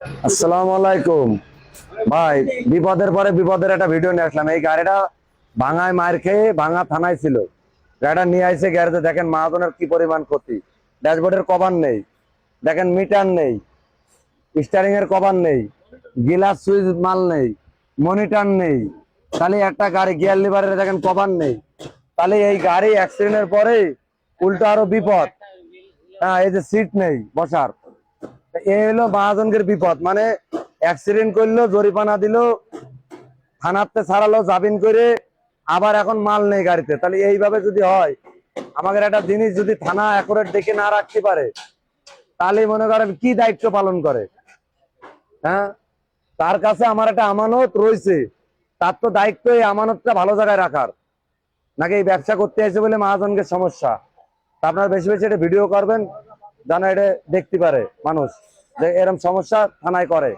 আসসালামু আলাইকুম ভাই। বিপদের পরে বিপদের একটা ভিডিও নিয়ে আসলাম। এই গাড়িটা ভাঙায় মার খেয়ে ভাঙা থানায় ছিল। গাড়িটা নিয়ে আসে গ্যারেজে, দেখেন মাহাজনের কি পরিমাণ ক্ষতি। ড্যাশবোর্ডের কভার নেই, দেখেন মিটার নেই, স্টিয়ারিং এর কভার নেই, গিলাস সুইচ মাল নেই, মনিটর নেই। তাহলে একটা গাড়ি গিয়ার লিভারের দেখেন কভার নেই। তাহলে এই গাড়ি অ্যাক্সিডেন্টের পরে উল্টো আরো বিপদ। হ্যাঁ, এই যে সিট নেই বসার, এ হলো মহাজনকের বিপদ। মানে অ্যাক্সিডেন্ট করলো, জরিমানা দিল, থানাতে ছাড়ালো জামিন করে, আবার এখন মাল নেই গাড়িতে। তাহলে এইভাবে যদি হয়, আমাদের একটা জিনিস যদি থানা অ্যাকুরেট দেখে না রাখতে পারে, তাহলে মনে করেন কি দায়িত্ব পালন করে। হ্যাঁ, তার কাছে আমার একটা আমানত রয়েছে, তার তো দায়িত্ব এই আমানতটা ভালো জায়গায় রাখার। নাকি এই ব্যবসা করতে আসে বলে মহাজনকে সমস্যা। তা আপনারা বেশি বেশি এটা ভিডিও করবেন, যেন এটা দেখতে পারে মানুষ যে এরকম সমস্যা থানায় করে।